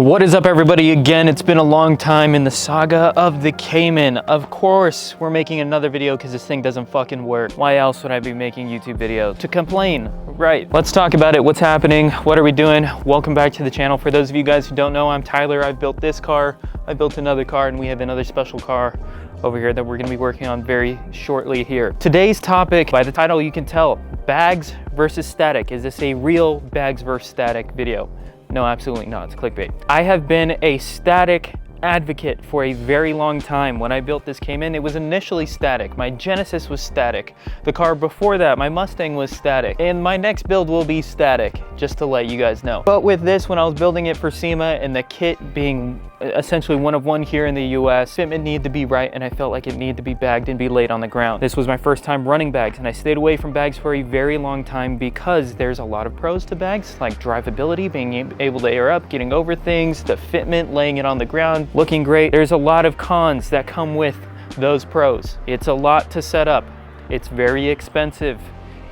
What is up, everybody? Again, it's been a long time in the saga of the Cayman. Of course, we're making another video because this thing doesn't fucking work. Why else would I be making YouTube videos? To complain, right? Let's talk about it. What's happening? What are we doing? Welcome back to the channel. For those of you guys who don't know, I'm Tyler. I've built this car, I built another car, and we have another special car over here that we're gonna be working on very shortly here. Today's topic, by the title you can tell, bags versus static. Is this a real bags versus static video? No, absolutely not. It's clickbait. I have been a static advocate for a very long time. When I built this Cayman, it was initially static. My Genesis was static. The car before that, my Mustang, was static. And my next build will be static, just to let you guys know. But with this, when I was building it for SEMA and the kit being essentially one of one here in the US, fitment needed to be right, and I felt like it needed to be bagged and be laid on the ground. This was my first time running bags, and I stayed away from bags for a very long time because there's a lot of pros to bags, like drivability, being able to air up, getting over things, the fitment, laying it on the ground, looking great. There's a lot of cons that come with those pros. It's a lot to set up. It's very expensive.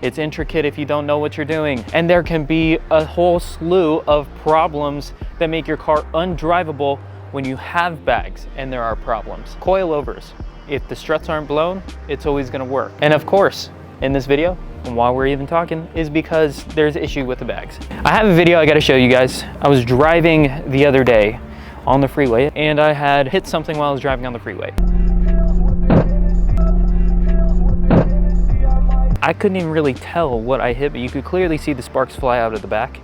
It's intricate if you don't know what you're doing. And there can be a whole slew of problems that make your car undrivable when you have bags, and there are problems. Coilovers. If the struts aren't blown, it's always gonna work. And of course, in this video, and while we're even talking, is because there's issue with the bags. I have a video I gotta show you guys. I was driving the other day on the freeway, and I had hit something while I was driving on the freeway. I couldn't even really tell what I hit, but you could clearly see the sparks fly out of the back.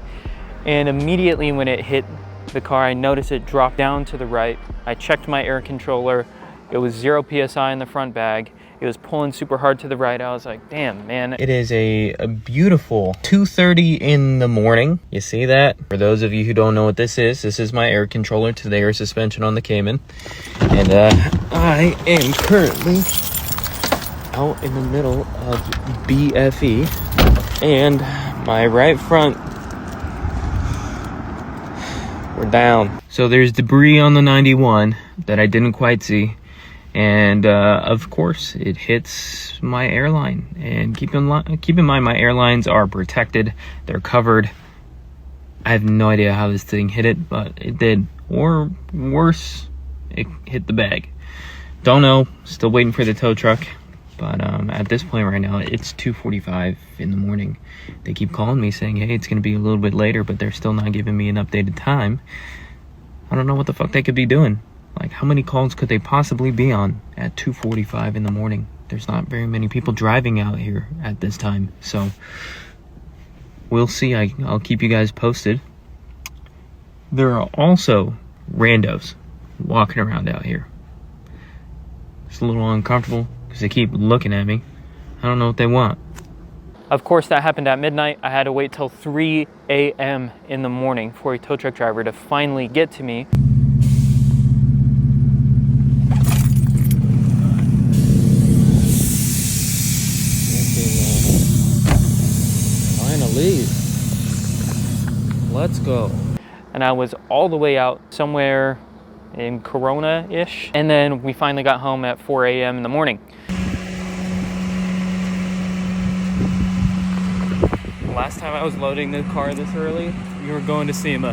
And immediately when it hit the car, I noticed it dropped down to the right. I checked my air controller. It was 0 PSI in the front bag. It was pulling super hard to the right. I was like, damn, man. It is a beautiful 2:30 in the morning. You see that? For those of you who don't know what this is my air controller to the air suspension on the Cayman. And I am currently out in the middle of BFE, and my right front, we're down. So there's debris on the 91 that I didn't quite see, and of course it hits my airline. And keep in mind, my airlines are protected, they're covered. I have no idea how this thing hit it, but it did. Or worse, it hit the bag. Don't know, still waiting for the tow truck. But at this point right now, it's 2:45 in the morning. They keep calling me saying, hey, it's going to be a little bit later, but they're still not giving me an updated time. I don't know what the fuck they could be doing. Like, how many calls could they possibly be on at 2:45 in the morning? There's not very many people driving out here at this time. So we'll see. I'll keep you guys posted. There are also randos walking around out here. It's a little uncomfortable because they keep looking at me. I don't know what they want. Of course, that happened at midnight. I had to wait till 3 a.m. in the morning for a tow truck driver to finally get to me. Finally. Let's go. And I was all the way out somewhere in Corona-ish. And then we finally got home at 4 a.m. in the morning. Last time I was loading the car this early, we were going to SEMA.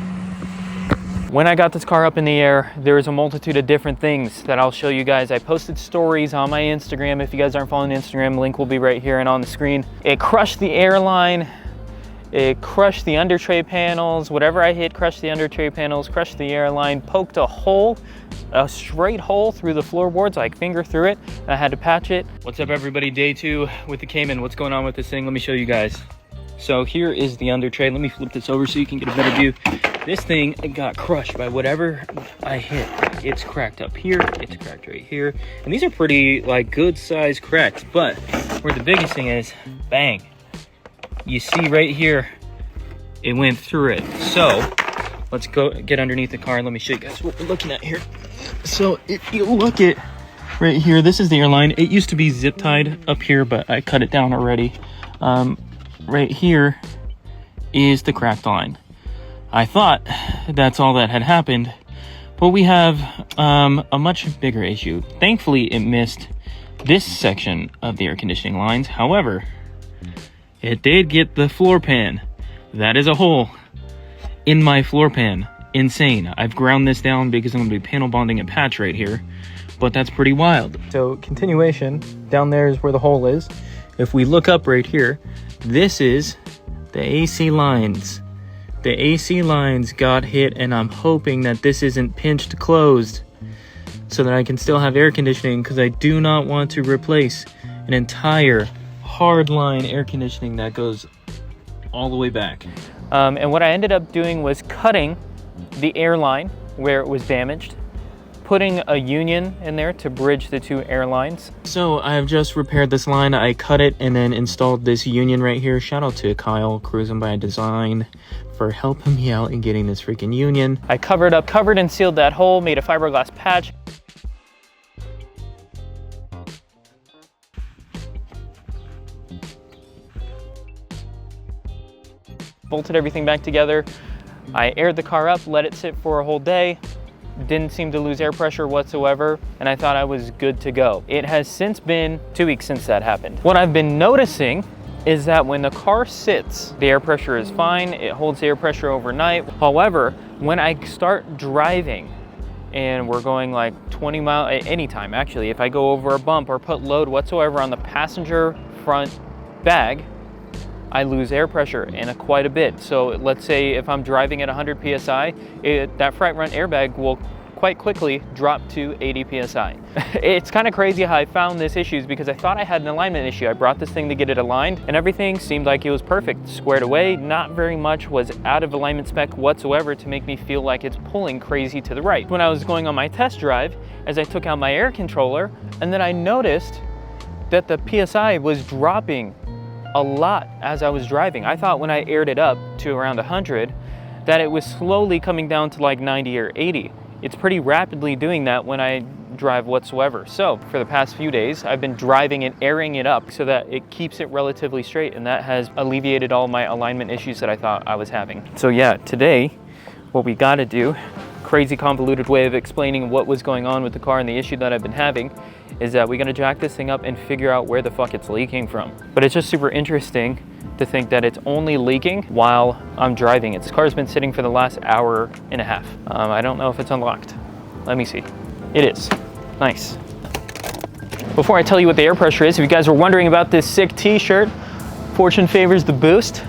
When I got this car up in the air, there was a multitude of different things that I'll show you guys. I posted stories on my Instagram. If you guys aren't following Instagram, link will be right here and on the screen. It crushed the airline. It crushed the under tray panels. Whatever I hit crushed the under tray panels, crushed the airline, poked a hole, a straight hole through the floorboards, like finger through it, and I had to patch it. What's up, everybody? Day 2 with the Cayman. What's going on with this thing? Let me show you guys. So here is the under tray. Let me flip this over so you can get a better view. This thing, it got crushed by whatever I hit. It's cracked up here, it's cracked right here. And these are pretty, like, good size cracks, but where the biggest thing is, bang. You see right here, it went through it. So let's go get underneath the car and let me show you guys what we're looking at here. So if you look at right here, this is the airline. It used to be zip tied up here, but I cut it down already. Right here is the cracked line. I thought that's all that had happened, but we have a much bigger issue. Thankfully, it missed this section of the air conditioning lines. However, it did get the floor pan. That is a hole in my floor pan. insane. I've ground this down because I'm gonna be panel bonding a patch right here, but that's pretty wild. So continuation, down there is where the hole is. If we look up right here, this is the AC lines. The AC lines got hit, and I'm hoping that this isn't pinched closed so that I can still have air conditioning, because I do not want to replace an entire hardline air conditioning that goes all the way back. And what I ended up doing was cutting the air line where it was damaged, putting a union in there to bridge the two air lines. So I've just repaired this line. I cut it and then installed this union right here. Shout out to Kyle Cruising by Design for helping me out in getting this freaking union. I covered and sealed that hole, made a fiberglass patch. Bolted everything back together. I aired the car up, let it sit for a whole day. Didn't seem to lose air pressure whatsoever, and I thought I was good to go. It has since been 2 weeks since that happened. What I've been noticing is that when the car sits, the air pressure is fine, it holds air pressure overnight. However, when I start driving and we're going like 20 miles at any time, actually, if I go over a bump or put load whatsoever on the passenger front bag, I lose air pressure and quite a bit. So let's say if I'm driving at 100 PSI, that front airbag will quite quickly drop to 80 PSI. It's kind of crazy how I found this issue, because I thought I had an alignment issue. I brought this thing to get it aligned and everything seemed like it was perfect, squared away. Not very much was out of alignment spec whatsoever to make me feel like it's pulling crazy to the right. When I was going on my test drive, as I took out my air controller, and then I noticed that the PSI was dropping a lot as I was driving. I thought when I aired it up to around 100 that it was slowly coming down to like 90 or 80. It's pretty rapidly doing that when I drive whatsoever. So for the past few days, I've been driving and airing it up so that it keeps it relatively straight, and that has alleviated all my alignment issues that I thought I was having. So yeah, today, what we gotta do, crazy convoluted way of explaining what was going on with the car and the issue that I've been having, is that we're gonna jack this thing up and figure out where the fuck it's leaking from. But it's just super interesting to think that it's only leaking while I'm driving. This car's been sitting for the last hour and a half. I don't know if it's unlocked. Let me see. It is. Nice. Before I tell you what the air pressure is, if you guys were wondering about this sick t-shirt, Fortune favors the boost.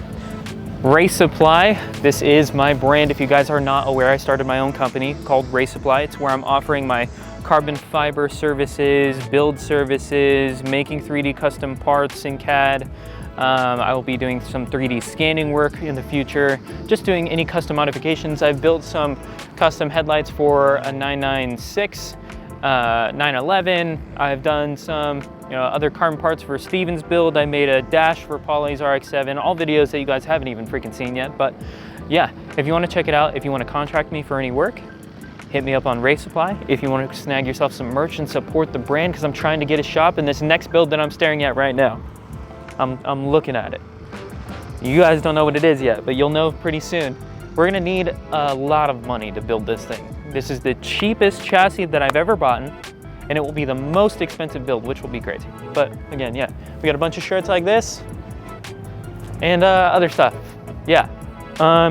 Race Supply, this is my brand. If you guys are not aware, I started my own company called Race Supply. It's where I'm offering my carbon fiber services, build services, making 3D custom parts in CAD. I will be doing some 3D scanning work in the future, just doing any custom modifications. I've built some custom headlights for a 996, 911. I've done some other carbon parts for Steven's build. I made a dash for Polly's RX-7, all videos that you guys haven't even freaking seen yet. But yeah, if you want to check it out, if you want to contract me for any work, hit me up on Race Supply. If you want to snag yourself some merch and support the brand, because I'm trying to get a shop in this next build that I'm staring at right now. I'm looking at it. You guys don't know what it is yet, but you'll know pretty soon. We're gonna need a lot of money to build this thing. This is the cheapest chassis that I've ever bought, and it will be the most expensive build, which will be crazy. But again, yeah, we got a bunch of shirts like this and other stuff. Yeah.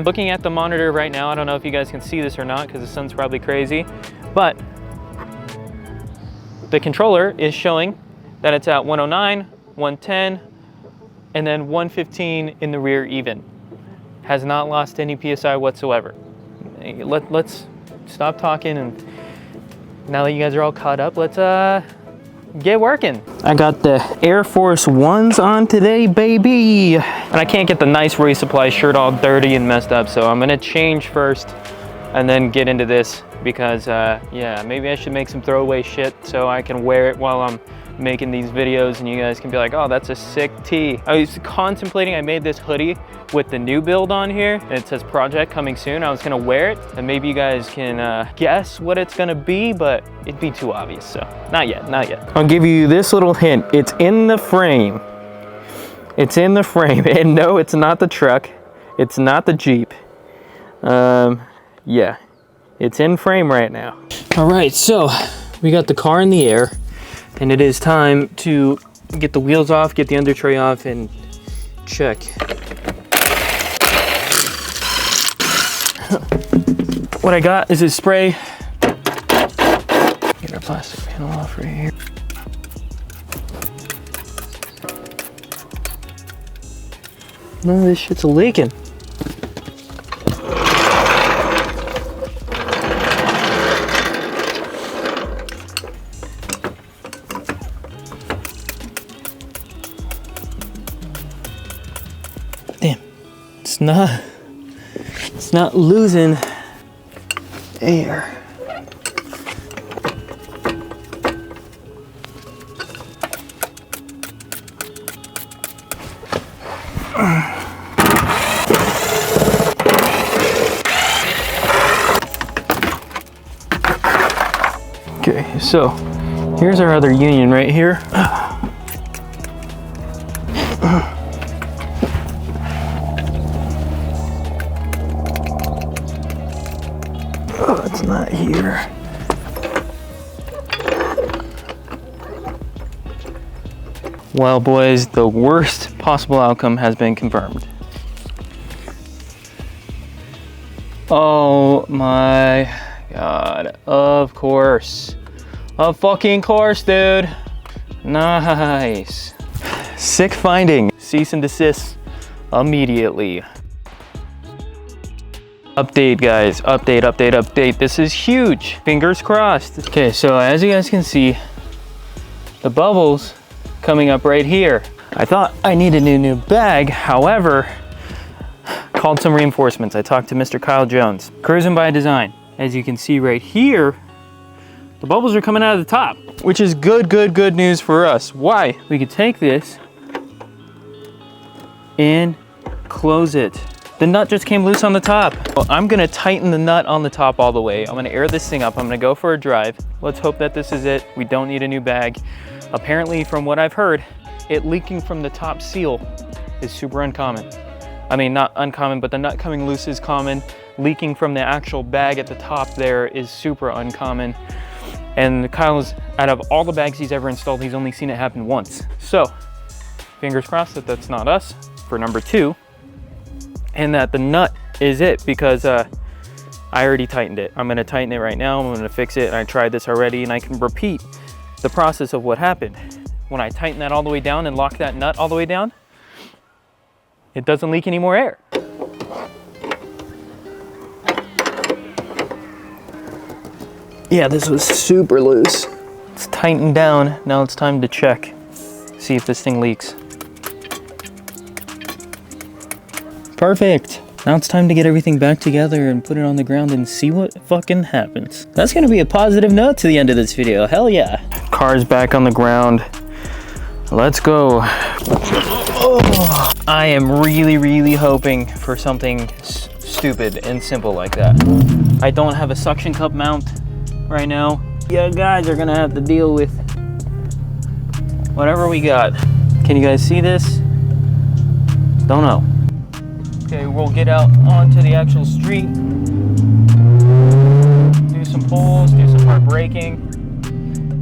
Looking at the monitor right now, I don't know if you guys can see this or not because the sun's probably crazy, but the controller is showing that it's at 109, 110, and then 115 in the rear even. Has not lost any PSI whatsoever. Let's stop talking, and now that you guys are all caught up, let's get working. I got the Air Force Ones on today, baby. And I can't get the nice Race Supply shirt all dirty and messed up, so I'm gonna change first and then get into this because yeah, maybe I should make some throwaway shit so I can wear it while I'm making these videos and you guys can be like, oh, that's a sick tee. I was contemplating, I made this hoodie with the new build on here and it says project coming soon. I was gonna wear it and maybe you guys can guess what it's gonna be, but it'd be too obvious, so not yet, not yet. I'll give you this little hint. It's in the frame. It's in the frame, and no, it's not the truck. It's not the Jeep. Yeah, it's in frame right now. All right, so we got the car in the air, and it is time to get the wheels off, get the under tray off, and check. what I got is a spray. Get our plastic panel off right here. None of this shit's leaking. Damn, it's not losing air. Okay, so here's our other union right here. Oh, it's not here. Well, boys, the worst possible outcome has been confirmed. Oh my God, of course. Of fucking course, dude. Nice. Sick finding. Cease and desist immediately. Update, guys. Update. This is huge. Fingers crossed. Okay, so as you guys can see, the bubbles coming up right here. I thought I needed a new bag. However, called some reinforcements. I talked to Mr. Kyle Jones. Cruising by design. As you can see right here, the bubbles are coming out of the top, which is good news for us. Why? We could take this and close it. The nut just came loose on the top. Well, I'm gonna tighten the nut on the top all the way. I'm gonna air this thing up. I'm gonna go for a drive. Let's hope that this is it. We don't need a new bag. Apparently, from what I've heard, it leaking from the top seal is super uncommon. I mean, not uncommon, but the nut coming loose is common. Leaking from the actual bag at the top there is super uncommon. And Kyle's, out of all the bags he's ever installed, he's only seen it happen once. So, fingers crossed that that's not us for number 2. And that the nut is it, because I already tightened it. I'm gonna tighten it right now. I'm gonna fix it. I tried this already, and I can repeat the process of what happened. When I tighten that all the way down and lock that nut all the way down, it doesn't leak any more air. Yeah, this was super loose. It's tightened down. Now it's time to check, see if this thing leaks. Perfect. Now it's time to get everything back together and put it on the ground and see what fucking happens. That's gonna be a positive note to the end of this video. Hell yeah. Car's back on the ground. Let's go. Oh, I am really hoping for something stupid and simple like that. I don't have a suction cup mount right now. You guys are gonna have to deal with whatever we got. Can you guys see this? Don't know. Okay, we'll get out onto the actual street, do some pulls, do some hard braking,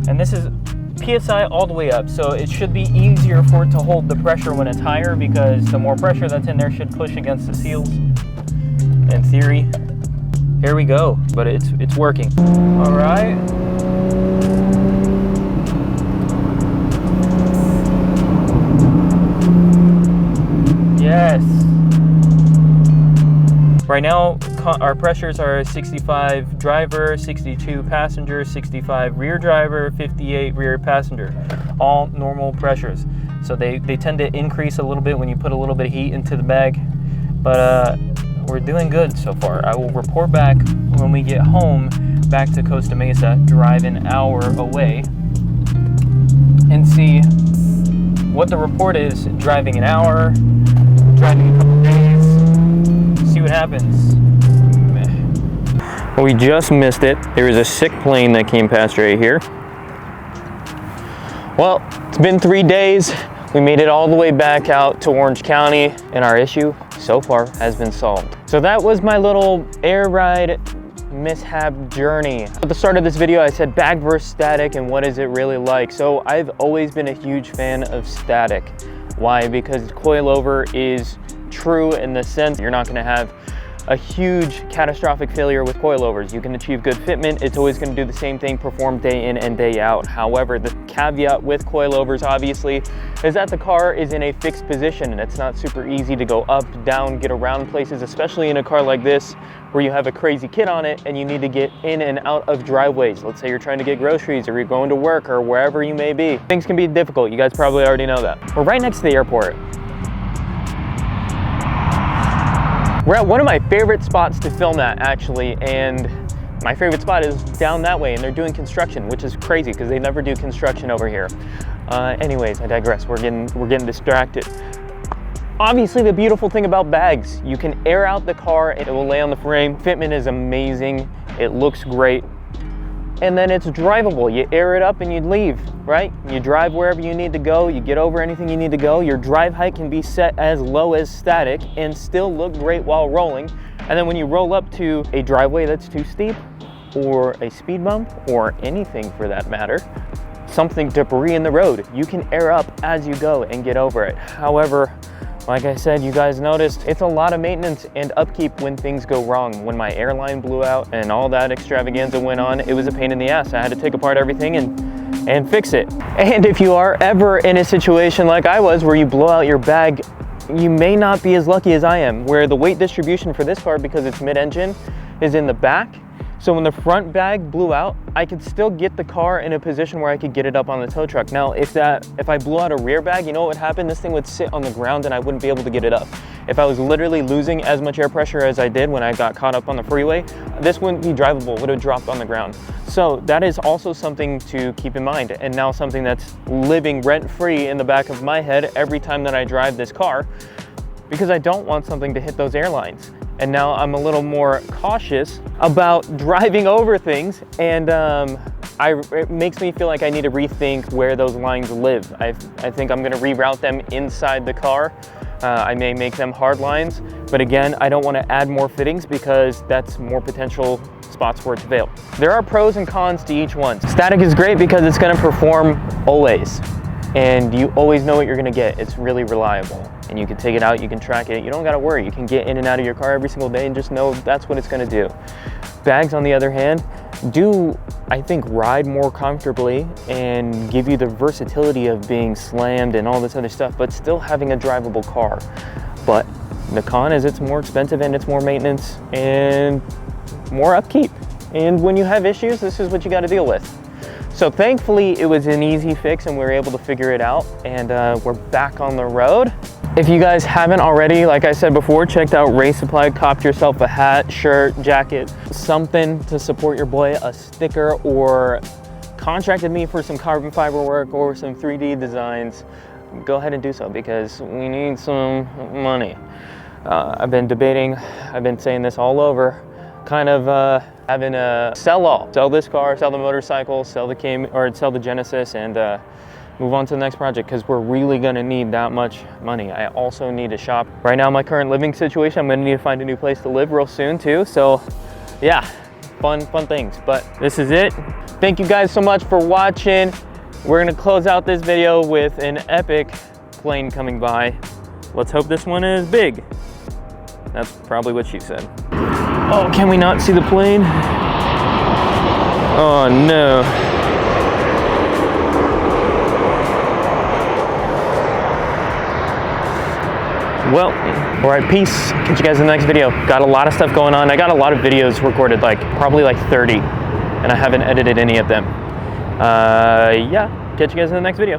and this is PSI all the way up, so it should be easier for it to hold the pressure when it's higher, because the more pressure that's in there should push against the seals, in theory. Here we go, but it's working. All right. Yes. Right now, our pressures are 65 driver, 62 passenger, 65 rear driver, 58 rear passenger. All normal pressures. So they tend to increase a little bit when you put a little bit of heat into the bag. But we're doing good so far. I will report back when we get home back to Costa Mesa, drive an hour away, and see what the report is. Driving an hour, driving a couple days. See what happens. We just missed it. There was a sick plane that came past right here. Well, it's been 3 days. We made it all the way back out to Orange County, and our issue so far has been solved. So that was my little air ride mishap journey. At the start of this video, I said bag versus static and what is it really like. So I've always been a huge fan of static. Why? Because coilover is true in the sense you're not gonna have a huge catastrophic failure with coilovers. You can achieve good fitment. It's always going to do the same thing, perform day in and day out. However, the caveat with coilovers, obviously, is that the car is in a fixed position and it's not super easy to go up, down, get around places, especially in a car like this where you have a crazy kit on it and you need to get in and out of driveways. Let's say you're trying to get groceries or you're going to work or wherever you may be. Things can be difficult. You guys probably already know that. We're right next to the airport. We're at one of my favorite spots to film at, actually, and my favorite spot is down that way, and they're doing construction, which is crazy because they never do construction over here. Anyways, I digress. We're getting distracted. Obviously, the beautiful thing about bags, you can air out the car and it will lay on the frame. Fitment is amazing. It looks great. And then it's drivable. You air it up and you leave, right? You drive wherever you need to go, you get over anything you need to go. Your drive height can be set as low as static and still look great while rolling. And then when you roll up to a driveway that's too steep, or a speed bump, or anything for that matter, something debris in the road, you can air up as you go and get over it. However, like I said, you guys noticed, it's a lot of maintenance and upkeep when things go wrong. When my airline blew out and all that extravaganza went on, it was a pain in the ass. I had to take apart everything and fix it. And if you are ever in a situation like I was where you blow out your bag, you may not be as lucky as I am, where the weight distribution for this car, because it's mid-engine, is in the back. So when the front bag blew out, I could still get the car in a position where I could get it up on the tow truck. Now, if I blew out a rear bag, you know what would happen? This thing would sit on the ground and I wouldn't be able to get it up. If I was literally losing as much air pressure as I did when I got caught up on the freeway, this wouldn't be drivable, it would have dropped on the ground. So that is also something to keep in mind, and now something that's living rent-free in the back of my head every time that I drive this car, because I don't want something to hit those airlines. And now I'm a little more cautious about driving over things, and it makes me feel like I need to rethink where those lines live. I think I'm gonna reroute them inside the car. I may make them hard lines, but again, I don't wanna add more fittings because that's more potential spots for it to fail. There are pros and cons to each one. Static is great because it's gonna perform always, and you always know what you're gonna get. It's really reliable. And you can take it out, you can track it, you don't gotta worry. You can get in and out of your car every single day and just know that's what it's gonna do. Bags, on the other hand, do, I think, ride more comfortably and give you the versatility of being slammed and all this other stuff, but still having a drivable car. But the con is it's more expensive and it's more maintenance and more upkeep. And when you have issues, this is what you gotta deal with. So thankfully, it was an easy fix and we were able to figure it out, and we're back on the road. If you guys haven't already, like I said before, checked out Race Supply, copped yourself a hat, shirt, jacket, something to support your boy, a sticker, or contracted me for some carbon fiber work or some 3D designs, go ahead and do so because we need some money. I've been debating, I've been saying this all over, kind of having a sell-all. Sell this car, sell the motorcycle, sell the Cayman, or sell the Genesis, and move on to the next project because we're really gonna need that much money. I also need to shop. Right now, my current living situation, I'm gonna need to find a new place to live real soon too. So yeah, fun things, but this is it. Thank you guys so much for watching. We're gonna close out this video with an epic plane coming by. Let's hope this one is big. That's probably what she said. Oh, can we not see the plane? Oh no. Well, all right, peace. Catch you guys in the next video. Got a lot of stuff going on. I got a lot of videos recorded, probably like 30, and I haven't edited any of them. Yeah, catch you guys in the next video.